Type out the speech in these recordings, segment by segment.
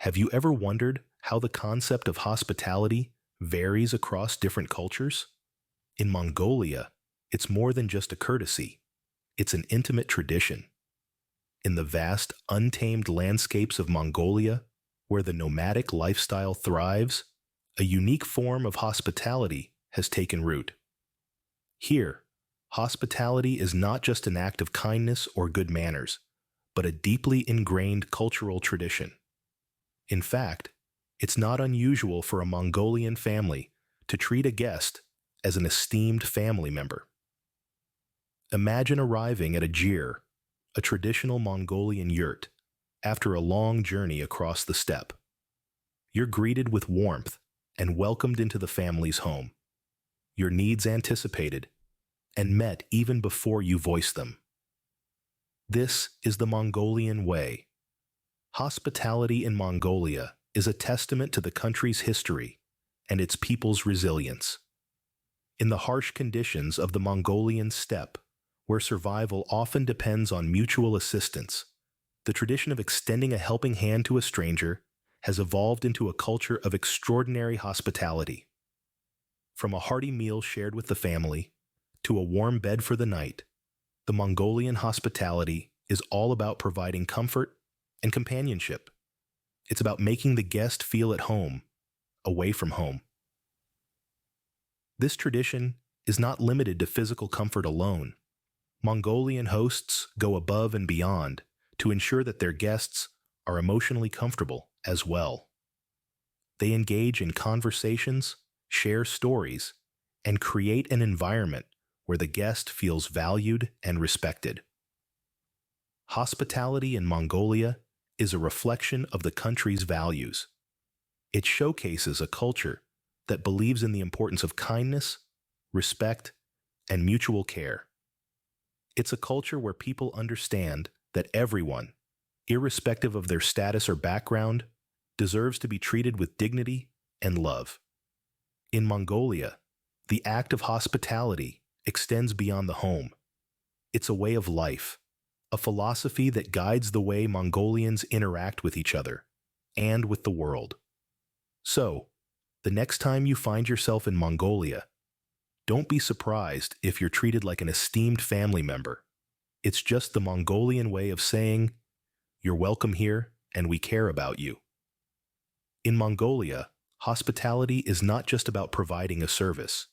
Have you ever wondered how the concept of hospitality varies across different cultures? In Mongolia, it's more than just a courtesy. It's an intimate tradition. In the vast, untamed landscapes of Mongolia, where the nomadic lifestyle thrives, a unique form of hospitality has taken root. Here, hospitality is not just an act of kindness or good manners, but a deeply ingrained cultural tradition. In fact, it's not unusual for a Mongolian family to treat a guest as an esteemed family member. Imagine arriving at a jir, a traditional Mongolian yurt, after a long journey across the steppe. You're greeted with warmth and welcomed into the family's home, your needs anticipated, and met even before you voice them. This is the Mongolian way. Hospitality in Mongolia is a testament to the country's history and its people's resilience. In the harsh conditions of the Mongolian steppe, where survival often depends on mutual assistance, the tradition of extending a helping hand to a stranger has evolved into a culture of extraordinary hospitality. From a hearty meal shared with the family to a warm bed for the night, the Mongolian hospitality is all about providing comfort and companionship. It's about making the guest feel at home, away from home. This tradition is not limited to physical comfort alone. Mongolian hosts go above and beyond to ensure that their guests are emotionally comfortable as well. They engage in conversations, share stories, and create an environment where the guest feels valued and respected. Hospitality in Mongolia is a reflection of the country's values. It showcases a culture that believes in the importance of kindness, respect, and mutual care. It's a culture where people understand that everyone, irrespective of their status or background, deserves to be treated with dignity and love. In Mongolia, the act of hospitality extends beyond the home. It's a way of life, a philosophy that guides the way Mongolians interact with each other and with the world. So, the next time you find yourself in Mongolia, don't be surprised if you're treated like an esteemed family member. It's just the Mongolian way of saying, "You're welcome here and we care about you." In Mongolia, hospitality is not just about providing a service,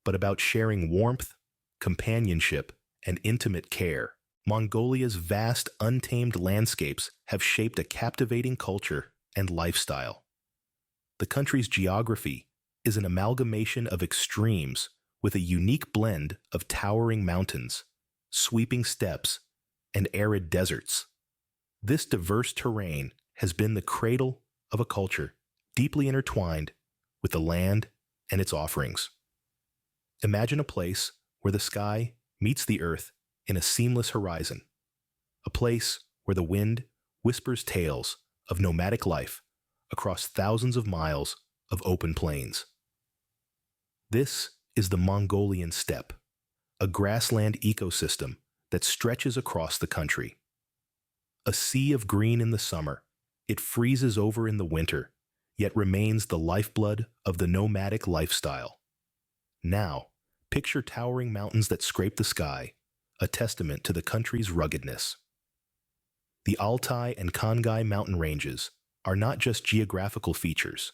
but about sharing warmth, companionship, and intimate care. Mongolia's vast, untamed landscapes have shaped a captivating culture and lifestyle. The country's geography is an amalgamation of extremes with a unique blend of towering mountains, sweeping steppes, and arid deserts. This diverse terrain has been the cradle of a culture deeply intertwined with the land and its offerings. Imagine a place where the sky meets the earth in a seamless horizon, a place where the wind whispers tales of nomadic life across thousands of miles of open plains. This is the Mongolian steppe, a grassland ecosystem that stretches across the country. A sea of green in the summer, it freezes over in the winter, yet remains the lifeblood of the nomadic lifestyle. Now, picture towering mountains that scrape the sky, a testament to the country's ruggedness. The Altai and Khangai mountain ranges are not just geographical features.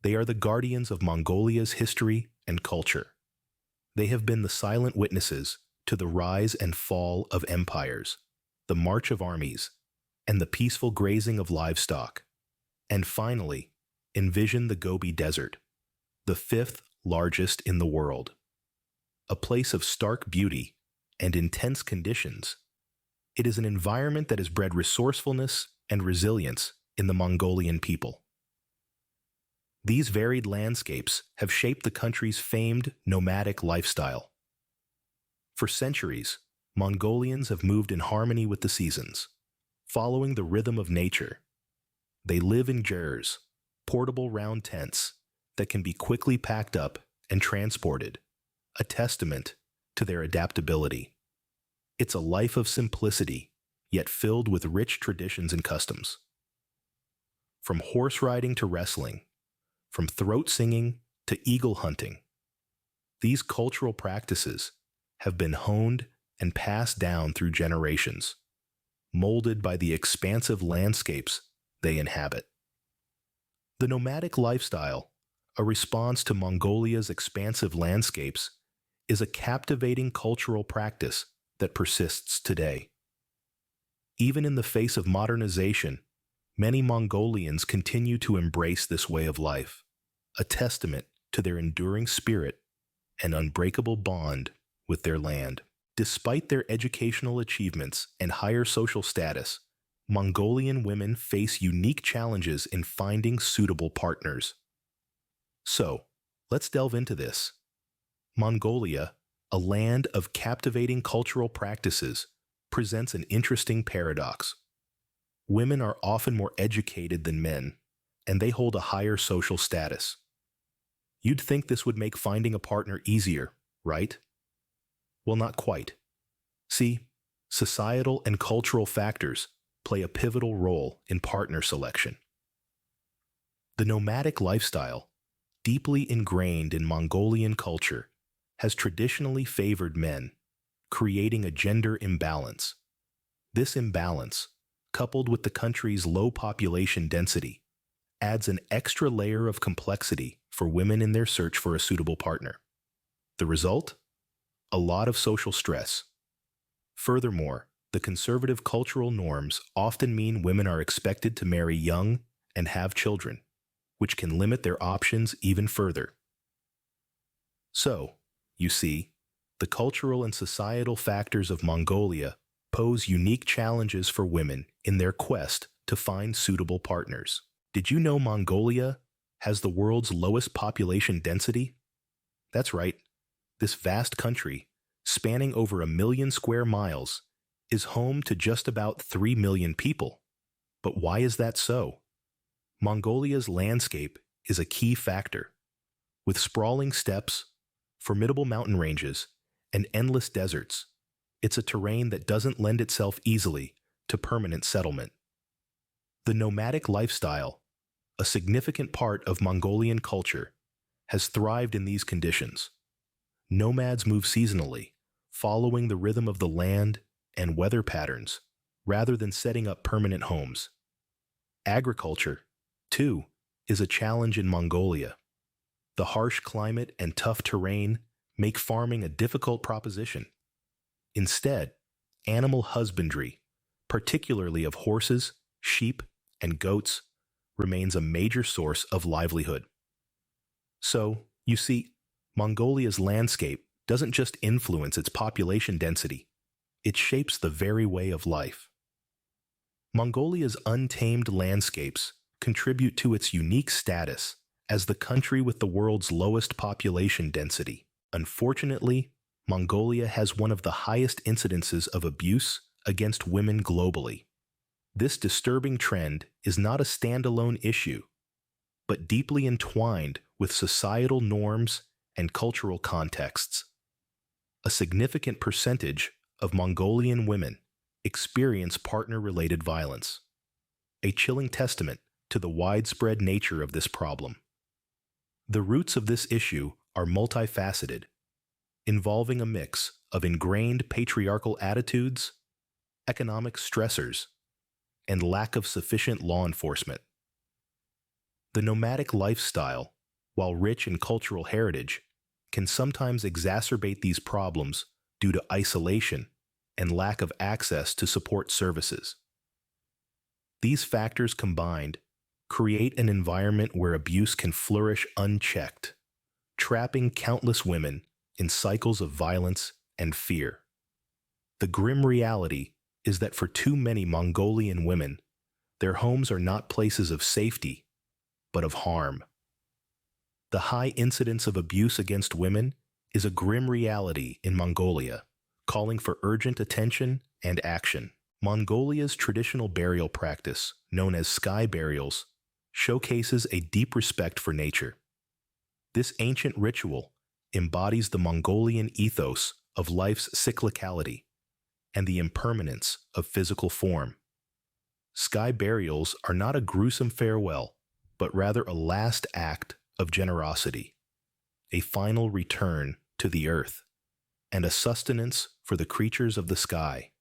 They are the guardians of Mongolia's history and culture. They have been the silent witnesses to the rise and fall of empires, the march of armies, and the peaceful grazing of livestock. And finally, envision the Gobi Desert, the fifth largest in the world. A place of stark beauty and intense conditions. It is an environment that has bred resourcefulness and resilience in the Mongolian people. These varied landscapes have shaped the country's famed nomadic lifestyle. For centuries, Mongolians have moved in harmony with the seasons, following the rhythm of nature. They live in jirs, portable round tents that can be quickly packed up and transported, a testament to their adaptability. It's a life of simplicity, yet filled with rich traditions and customs. from horse riding to wrestling, from throat singing to eagle hunting. These cultural practices have been honed and passed down through generations, molded by the expansive landscapes they inhabit. The nomadic lifestyle, a response to Mongolia's expansive landscapes, is a captivating cultural practice that persists today. Even in the face of modernization, many Mongolians continue to embrace this way of life, a testament to their enduring spirit and unbreakable bond with their land. Despite their educational achievements and higher social status, Mongolian women face unique challenges in finding suitable partners. So, let's delve into this. Mongolia, a land of captivating cultural practices, presents an interesting paradox. Women are often more educated than men, and they hold a higher social status. You'd think this would make finding a partner easier, right? Well, not quite. See, societal and cultural factors play a pivotal role in partner selection. The nomadic lifestyle, deeply ingrained in Mongolian culture, has traditionally favored men, creating a gender imbalance. This imbalance, coupled with the country's low population density, adds an extra layer of complexity for women in their search for a suitable partner. The result? A lot of social stress. Furthermore, the conservative cultural norms often mean women are expected to marry young and have children, which can limit their options even further. So, you see, the cultural and societal factors of Mongolia pose unique challenges for women in their quest to find suitable partners. Did you know Mongolia has the world's lowest population density? That's right. This vast country, spanning over 1 million square miles, is home to just about 3 million people. But why is that so? Mongolia's landscape is a key factor. With sprawling steppes, formidable mountain ranges, and endless deserts, it's a terrain that doesn't lend itself easily to permanent settlement. The nomadic lifestyle, a significant part of Mongolian culture, has thrived in these conditions. Nomads move seasonally, following the rhythm of the land and weather patterns, rather than setting up permanent homes. Agriculture, too, is a challenge in Mongolia. The harsh climate and tough terrain make farming a difficult proposition. Instead, animal husbandry, particularly of horses, sheep, and goats, remains a major source of livelihood. So, you see, Mongolia's landscape doesn't just influence its population density, it shapes the very way of life. Mongolia's untamed landscapes contribute to its unique status as the country with the world's lowest population density. Unfortunately, Mongolia has one of the highest incidences of abuse against women globally. This disturbing trend is not a standalone issue, but deeply entwined with societal norms and cultural contexts. A significant percentage of Mongolian women experience partner-related violence, a chilling testament to the widespread nature of this problem. The roots of this issue are multifaceted, involving a mix of ingrained patriarchal attitudes, economic stressors, and lack of sufficient law enforcement. The nomadic lifestyle, while rich in cultural heritage, can sometimes exacerbate these problems due to isolation and lack of access to support services. These factors combined create an environment where abuse can flourish unchecked, trapping countless women in cycles of violence and fear. The grim reality is that for too many Mongolian women, their homes are not places of safety, but of harm. The high incidence of abuse against women is a grim reality in Mongolia, calling for urgent attention and action. Mongolia's traditional burial practice, known as sky burials, showcases a deep respect for nature. This ancient ritual embodies the Mongolian ethos of life's cyclicality and the impermanence of physical form. Sky burials are not a gruesome farewell, but rather a last act of generosity, a final return to the earth, and a sustenance for the creatures of the sky.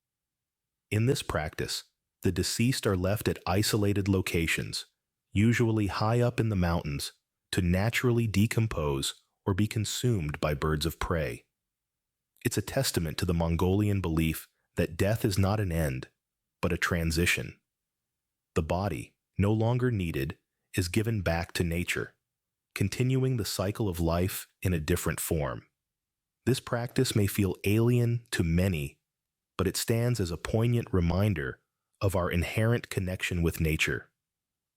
In this practice, the deceased are left at isolated locations, usually high up in the mountains, to naturally decompose or be consumed by birds of prey. It's a testament to the Mongolian belief that death is not an end, but a transition. The body, no longer needed, is given back to nature, continuing the cycle of life in a different form. This practice may feel alien to many, but it stands as a poignant reminder of our inherent connection with nature,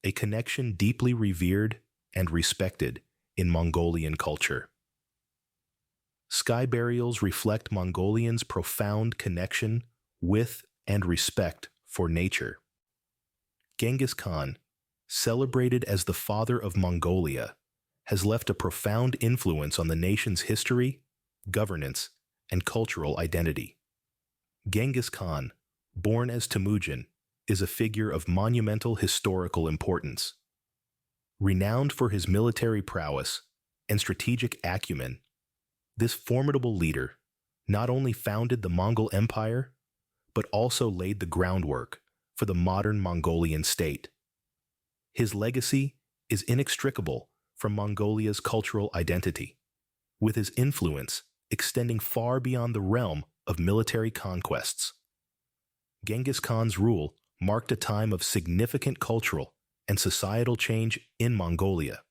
a connection deeply revered and respected in Mongolian culture. Sky burials reflect Mongolians' profound connection with and respect for nature. Genghis Khan, celebrated as the father of Mongolia, has left a profound influence on the nation's history, governance, and cultural identity. Genghis Khan, born as Temujin, is a figure of monumental historical importance. Renowned for his military prowess and strategic acumen, this formidable leader not only founded the Mongol Empire, but also laid the groundwork for the modern Mongolian state. His legacy is inextricable from Mongolia's cultural identity, with his influence extending far beyond the realm of military conquests. Genghis Khan's rule marked a time of significant cultural and societal change in Mongolia.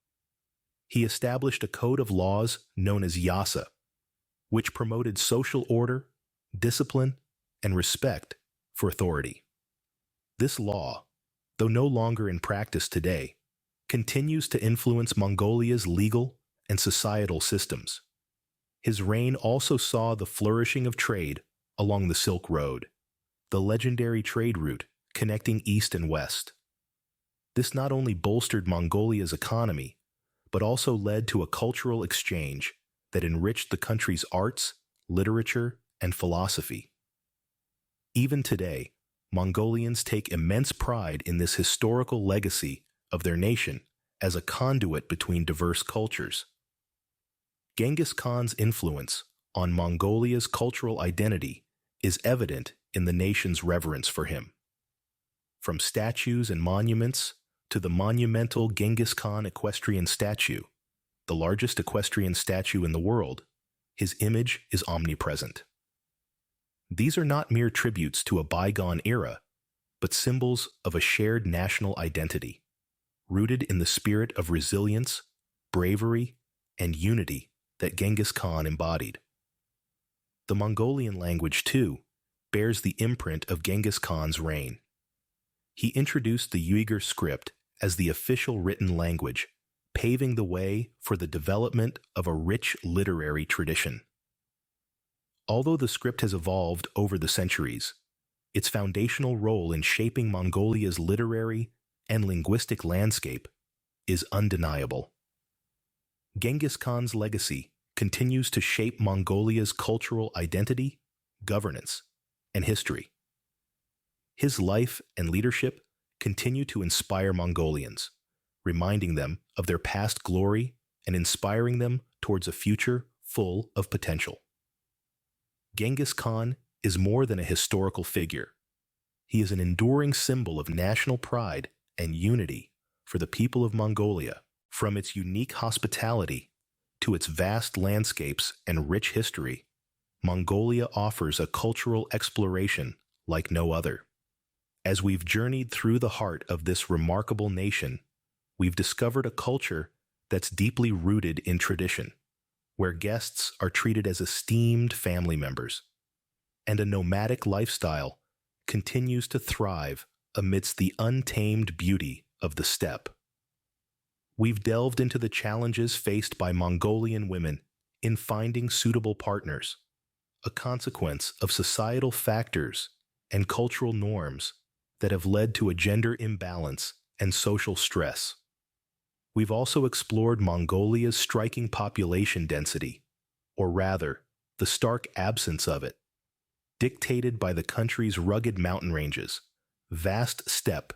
He established a code of laws known as yasa, which promoted social order, discipline, and respect for authority. This law, though no longer in practice today, continues to influence Mongolia's legal and societal systems. His reign also saw the flourishing of trade along the Silk Road, the legendary trade route connecting East and West. This not only bolstered Mongolia's economy, but also led to a cultural exchange that enriched the country's arts, literature, and philosophy. Even today, Mongolians take immense pride in this historical legacy of their nation as a conduit between diverse cultures. Genghis Khan's influence on Mongolia's cultural identity is evident in the nation's reverence for him. From statues and monuments to the monumental Genghis Khan equestrian statue, the largest equestrian statue in the world, his image is omnipresent. These are not mere tributes to a bygone era, but symbols of a shared national identity, rooted in the spirit of resilience, bravery, and unity that Genghis Khan embodied. The Mongolian language, too, bears the imprint of Genghis Khan's reign. He introduced the Uyghur script as the official written language, paving the way for the development of a rich literary tradition. Although the script has evolved over the centuries, its foundational role in shaping Mongolia's literary and linguistic landscape is undeniable. Genghis Khan's legacy continues to shape Mongolia's cultural identity, governance, and history. His life and leadership continue to inspire Mongolians, reminding them of their past glory and inspiring them towards a future full of potential. Genghis Khan is more than a historical figure. He is an enduring symbol of national pride and unity for the people of Mongolia. From its unique hospitality to its vast landscapes and rich history, Mongolia offers a cultural exploration like no other. As we've journeyed through the heart of this remarkable nation, we've discovered a culture that's deeply rooted in tradition, where guests are treated as esteemed family members, and a nomadic lifestyle continues to thrive amidst the untamed beauty of the steppe. We've delved into the challenges faced by Mongolian women in finding suitable partners, a consequence of societal factors and cultural norms that have led to a gender imbalance and social stress. We've also explored Mongolia's striking population density, or rather, the stark absence of it, dictated by the country's rugged mountain ranges, vast steppe,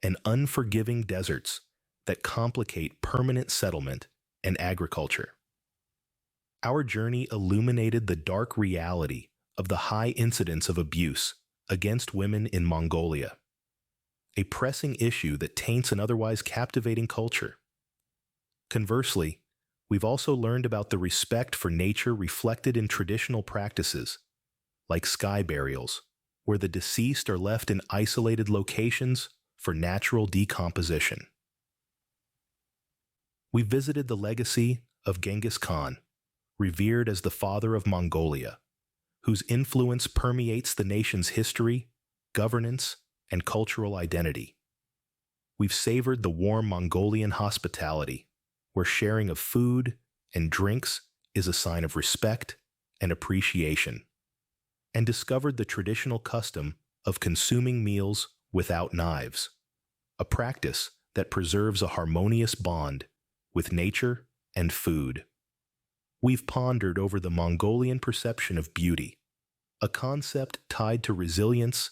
and unforgiving deserts that complicate permanent settlement and agriculture. Our journey illuminated the dark reality of the high incidence of abuse against women in Mongolia, a pressing issue that taints an otherwise captivating culture. Conversely, we've also learned about the respect for nature reflected in traditional practices, like sky burials, where the deceased are left in isolated locations for natural decomposition. We visited the legacy of Genghis Khan, revered as the father of Mongolia, whose influence permeates the nation's history, governance, and cultural identity. We've savored the warm Mongolian hospitality, where sharing of food and drinks is a sign of respect and appreciation, and discovered the traditional custom of consuming meals without knives, a practice that preserves a harmonious bond with nature and food. We've pondered over the Mongolian perception of beauty, a concept tied to resilience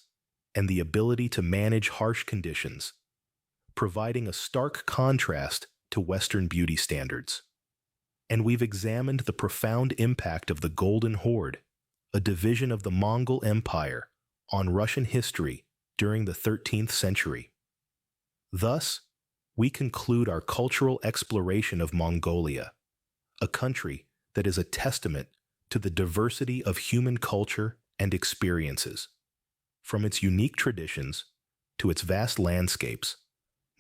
and the ability to manage harsh conditions, providing a stark contrast to Western beauty standards. And we've examined the profound impact of the Golden Horde, a division of the Mongol Empire, on Russian history during the 13th century. Thus, we conclude our cultural exploration of Mongolia, a country that is a testament to the diversity of human culture and experiences. From its unique traditions to its vast landscapes,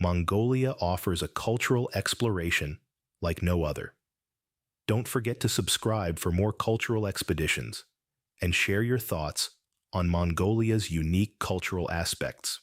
Mongolia offers a cultural exploration like no other. Don't forget to subscribe for more cultural expeditions and share your thoughts on Mongolia's unique cultural aspects.